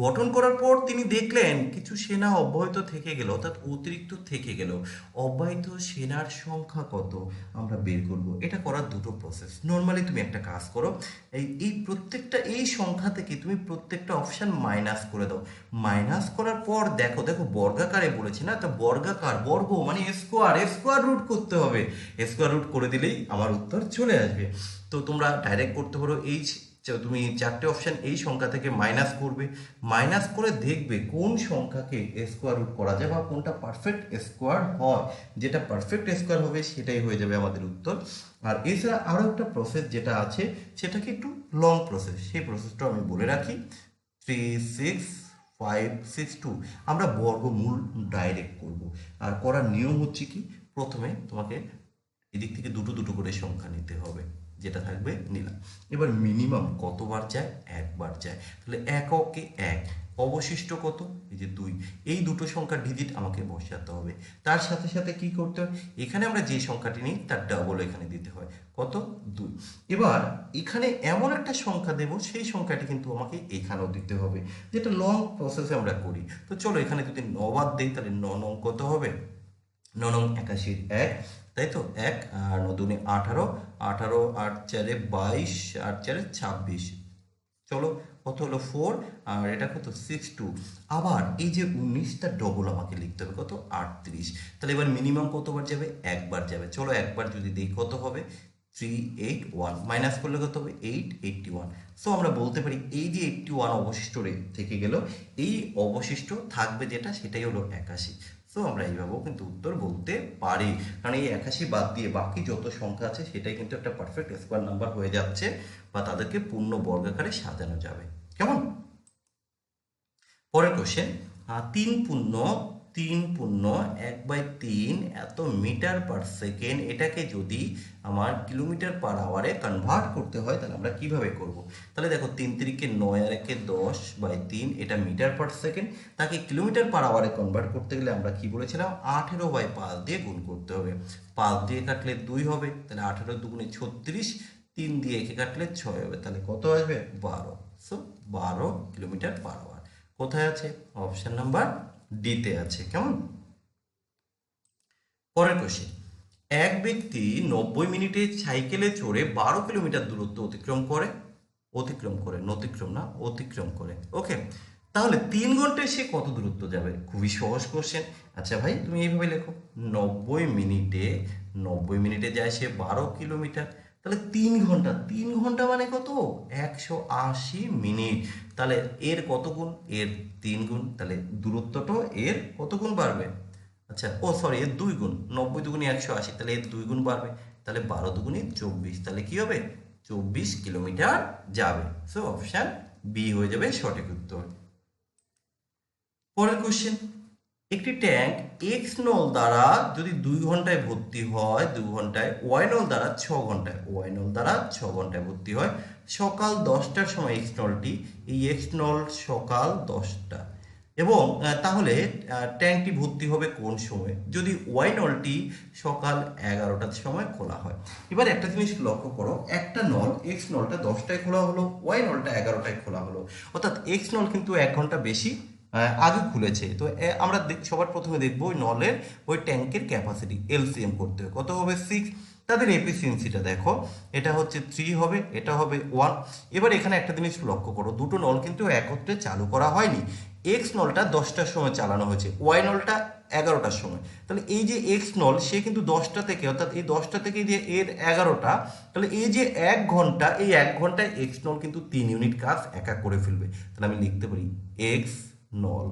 Speaker 1: গঠন করার পর তিনি দেখলেন কিছু সেনা অব্যাহত থেকে গেল, অর্থাৎ অতিরিক্ত থেকে গেল। অব্যাহত সেনার সংখ্যা কত আমরা বের করব। এটা করার দুটো প্রসেস। নর্মালি তুমি একটা কাজ করো, এই প্রত্যেকটা এই সংখ্যা থেকে তুমি প্রত্যেকটা অপশান মাইনাস করে দাও। মাইনাস করার পর দেখো বর্গাকারে বলেছি না, তো বর্গাকার, বর্গ মানে স্কোয়ার রুট করতে হবে। স্কোয়ার রুট করে দিলেই আমার উত্তর চলে আসবে। তো তোমরা ডাইরেক্ট করতে পারো, তুমি 4টে অপশান এই সংখ্যা থেকে মাইনাস করবে, মাইনাস করে দেখবে কোন সংখ্যাকে স্কোয়ার রুট করা যায় বা কোনটা পারফেক্ট স্কোয়ার হয়। যেটা পারফেক্ট স্কোয়ার হবে সেটাই হয়ে যাবে আমাদের উত্তর। আর এছাড়া আরও একটা প্রসেস যেটা আছে, সেটাকে একটু লং প্রসেস, সেই প্রসেসটা আমি বলে রাখি। 36562 আমরা বর্গমূল ডাইরেক্ট করব। আর করার নিয়ম হচ্ছে কি, প্রথমে তোমাকে এদিক থেকে দুটো দুটো করে সংখ্যা নিতে হবে, যেটা থাকবে নিলাম। এবার মিনিমাম কতবার যায়, একবার যায়, তাহলে এককে 1, অবশিষ্ট কত, এই যে 2, এই দুটো সংখ্যার ডিজিট আমাকে বসাতে হবে। তার সাথে সাথে কি করতে হয়, এখানে আমরা যে সংখ্যাটি নিই তার ডাবল এখানে দিতে হয়, কত 2। এবার এখানে এমন একটা সংখ্যা দেব, সেই সংখ্যাটি কিন্তু আমাকে এখানেও দিতে হবে, যেটা লং প্রসেসে আমরা করি। তো চলো এখানে যদি 9 বাদ দিই, তাহলে 9 নং কত হবে, 9 নং 81, 1, তাই তো 1, আর 9 দুনে 18, 18, 8 4 22, 8 4 26। চলো কত হলো 4, আর এটা কত 62। আবার এই যে 19টা ডবল আমাকে লিখতে হবে, কত 38। তাহলে এবার মিনিমাম কতবার যাবে, একবার যাবে। চলো একবার যদি দিই কত হবে 381, মাইনাস করলে কত হবে 881। সো আমরা বলতে পারি এই যে 81 অবশিষ্ট থেকে গেল, এই অবশিষ্ট থাকবে যেটা, সেটাই হলো 81। সো আমরা এইভাবেও কিন্তু উত্তর বলতে পারি, কারণ এই 81 বাদ দিয়ে বাকি যত সংখ্যা আছে সেটাই কিন্তু একটা পারফেক্ট স্কোয়ার নাম্বার হয়ে যাচ্ছে, বা তাদেরকে পূর্ণ বর্গাকারে সাজানো যাবে, কেমন? পরের কোশ্চেন, 3 × 1/3 এত মিটার পার সেকেন্ড, এটাকে যদি আমার কিলোমিটার পার আওয়ারে কনভার্ট করতে হয়, তাহলে আমরা কিভাবে করব। তাহলে দেখো 3 3 9 আর 1 10/3, এটা মিটার পার সেকেন্ড। তাকে কিলোমিটার পার আওয়ারে কনভার্ট করতে গেলে আমরা কি বলেছিলাম, 18/5 দিয়ে গুণ করতে হবে। 5 দিয়ে কাটলে 2 হবে, তাহলে 18 2 36, 3 দিয়ে একে কাটলে 6 হবে, তাহলে কত আসবে 12। সো 12 কিলোমিটার পার আওয়ার কোথায় আছে, অপশন নাম্বার ডিতে আছে, কেমন? পরের কোশ্চেন, এক ব্যক্তি 90 মিনিটে সাইকেলে চড়ে 12 কিলোমিটার দূরত্ব অতিক্রম করে, ওকে। তাহলে 3 ঘন্টায় সে কত দূরত্ব যাবে? খুবই সহজ কোশ্চেন। আচ্ছা ভাই তুমি এইভাবে লেখো, 90 মিনিটে যায় সে 12 কিলোমিটার। তাহলে 3 ঘন্টা, 3 ঘন্টা মানে কত? 180 মিনিট। তাহলে এর কত গুণ? এর 3 গুণ। তাহলে দূরত্বটা এর কত গুণ বাড়বে? আচ্ছা সরি, এর 2 গুণ। 90 দুগুণে 180, তাহলে এর 2 গুণ বাড়বে। তাহলে 12 দুগুণে 24, তাহলে কি হবে? 24 কিলোমিটার যাবে। সো অপশান বি হয়ে যাবে সঠিক উত্তর। পরের কোশ্চেন, একটি ট্যাঙ্ক এক্স নল দ্বারা যদি 2 ঘন্টায় ভর্তি হয়, 2 ঘন্টায়, ওয়াই নল দ্বারা 6 ঘন্টায়, ওয়াই নল দ্বারা 6 ঘন্টায় ভর্তি হয়, সকাল 10টার সময় এক্স নলটি, এই এক্স নল সকাল 10টা, এবং তাহলে ট্যাঙ্কটি ভর্তি হবে কোন সময়? যদি ওয়াই নলটি সকাল 11টার সময় খোলা হয়। এবার একটা জিনিস লক্ষ্য করো, একটা নল এক্স নলটা 10টায় খোলা হলো, ওয়াই নলটা 11টায় খোলা হলো, অর্থাৎ এক্স নল কিন্তু 1 ঘন্টা বেশি আগে খুলেছে। তো আমরা সবার প্রথমে দেখবো ওই নলের ওই ট্যাঙ্কের ক্যাপাসিটি, এলসিএম করতে হবে, কত হবে? 6। তাদের এফিসিয়েন্সিটা দেখো, এটা হচ্ছে 3 হবে, এটা হবে 1। এবার এখানে একটা জিনিস লক্ষ্য করো, দুটো নল কিন্তু একত্রে চালু করা হয়নি। এক্স নলটা 10টার সময় চালানো হয়েছে, ওয়াই নলটা 11টার সময়। তাহলে এই যে এক্স নল সে কিন্তু 10টা থেকে, অর্থাৎ এই 10টা থেকে যে এর 11টা, তাহলে এই যে 1 ঘন্টা, এই 1 ঘন্টায় এক্স নল কিন্তু 3 ইউনিট কাজ একা করে ফেলবে। তাহলে আমি লিখতে পারি এক্স নল,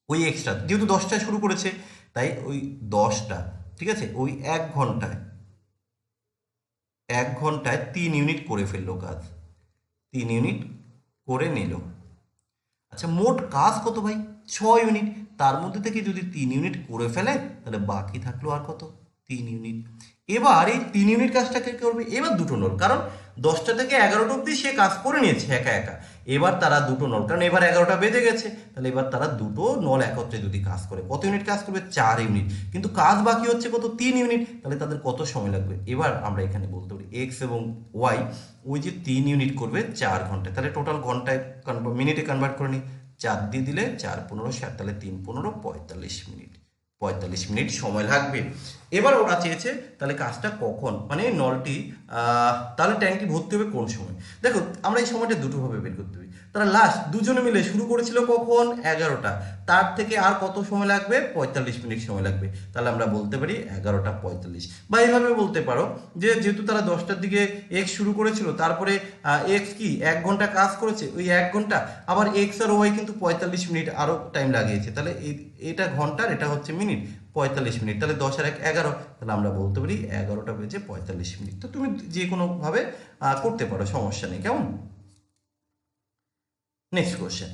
Speaker 1: ওই এক্সট্রা যেহেতু 10টায় শুরু করেছে তাই ওই 10টা, ঠিক আছে, ওই 1 ঘন্টায় 3 ইউনিট করে ফেললো কাজ, 3 ইউনিট করে নিল। আচ্ছা মোট কাজ কত ভাই? 6 ইউনিট। তার মধ্যে থেকে যদি 3 ইউনিট করে ফেলে তাহলে বাকি থাকলো আর কত? 3 ইউনিট। এবার এই 3 ইউনিট কাজটা কে করবে? এবার দুটো নল, কারণ 10টা থেকে 11টা অব্দি সে কাজ করে নিয়েছে একা একা। এবার তারা দুটো নল, কারণ এবার 11টা বেজে গেছে, তাহলে এবার তারা দুটো নল একত্রে যদি কাজ করে, কত ইউনিট কাজ করবে? 4 ইউনিট। কিন্তু কাজ বাকি হচ্ছে কত? 3 ইউনিট। তাহলে তাদের কত সময় লাগবে? এবার আমরা এখানে বলতে পারি এক্স এবং ওয়াই, ওই যে 3 ইউনিট করবে 4 ঘন্টায়, তাহলে টোটাল ঘন্টায় মিনিটে কনভার্ট করে নিই। 4 দিয়ে দিলে 4 15 60, তাহলে 3 15 45 মিনিট, 45 মিনিট সময় লাগবে। এবার ওরা চেয়েছে তাহলে কাজটা কখন, মানে নলটি তাহলে ট্যাঙ্কটি ভর্তি হবে কোন সময়? দেখো আমরা এই সময়টা দুটোভাবে বের করতে পারি। তারা লাস্ট দুজনে মিলে শুরু করেছিল কখন? 11টা। তার থেকে আর কত সময় লাগবে? 45 মিনিট সময় লাগবে। তাহলে আমরা বলতে পারি 11টা 45। বা এইভাবে বলতে পারো যে যেহেতু তারা 10টার দিকে এক্স শুরু করেছিল, তারপরে এক্স কি 1 ঘন্টা কাজ করেছে, ওই 1 ঘন্টা আবার এক্স আর ওয়াই কিন্তু 45 মিনিট আরও টাইম লাগিয়েছে, তাহলে এটা ঘন্টার, এটা হচ্ছে মিনিট, 45 মিনিট। তাহলে 10 আর 1 11, তাহলে আমরা বলতে পারি 11টা বেজে 45 মিনিট। তো তুমি যে কোনোভাবে করতে পারো, সমস্যা নেই, কেমন? নেক্সট কোশ্চেন,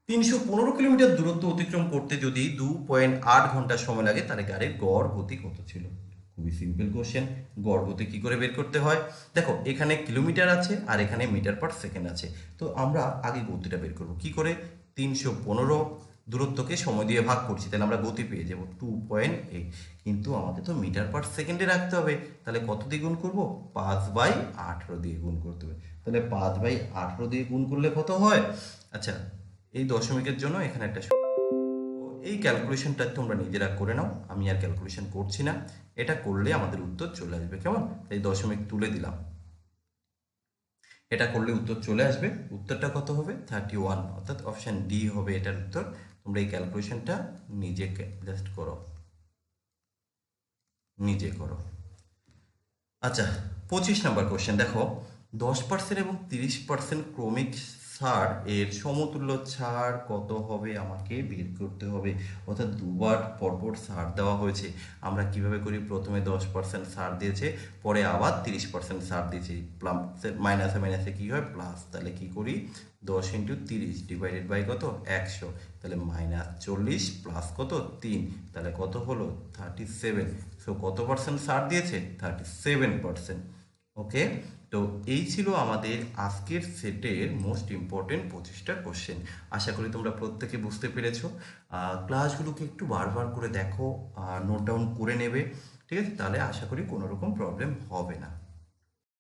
Speaker 1: 315 কিলোমিটার দূরত্ব অতিক্রম করতে যদি 2.8 ঘন্টা সময় লাগে তাহলে গাড়ির গড় গতি কত ছিল? খুবই সিম্পল কোশ্চেন। গড় গতি কি করে বের করতে হয়? দেখো এখানে কিলোমিটার আছে আর এখানে মিটার পার সেকেন্ড আছে, তো আমরা আগে গতিটা বের করবো কি করে? 315 দূরত্বকে সময় দিয়ে ভাগ করছি, তাহলে আমরা গতি পেয়ে যাবো 2.8। কিন্তু আমাদের তো মিটার পার সেকেন্ডে রাখতে হবে, তাহলে কত দিয়ে গুণ করবো? 5/18 দিয়ে গুণ করতে হবে। তাহলে 5/18 দিয়ে গুণ করলে কত হয়? আচ্ছা এই দশমিকের জন্য এখানে একটা এই ক্যালকুলেশনটা তোমরা নিজেরা করে নাও, আমি আর ক্যালকুলেশন করছি না, এটা করলে আমাদের উত্তর চলে আসবে, কেমন? এই দশমিক তুলে দিলাম, এটা করলে উত্তর চলে আসবে। উত্তরটা কত হবে? 31, অর্থাৎ অপশন ডি হবে এটার উত্তর। তোমরা এই ক্যালকুলেশনটা নিজে জাস্ট করো, নিজে করো। আচ্ছা 25 নম্বর কোশ্চেন দেখো, 10% এবং 30% ক্রমিক ছাড় এর সমতুল্য ছাড় কত হবে আমাকে বের করতে হবে। অর্থাৎ দুবার পরপর ছাড় দেওয়া হয়েছে, আমরা কিভাবে করি? প্রথমে 10% ছাড় দিয়েছে, পরে আবার 30% ছাড় দিয়েছে, মাইনাসে মাইনাসে কি হয়? প্লাস। তাহলে কি করি? 10 × 30 ডিভাইডেড বাই কত? 100, তাহলে -40 প্লাস কত? 3, তাহলে কত হলো? 37। সো কত পার্সেন্ট ছাড় দিয়েছে? 37%। ওকে, তো এই ছিল আমাদের আজকের সেটের মোস্ট ইম্পর্টেন্ট 25টা কোশ্চেন। আশা করি তোমরা প্রত্যেকে বুঝতে পেরেছো। ক্লাসগুলোকে একটু বারবার করে দেখো, নোট ডাউন করে নেবে, ঠিক আছে? তাহলে আশা করি কোনো রকম প্রবলেম হবে না।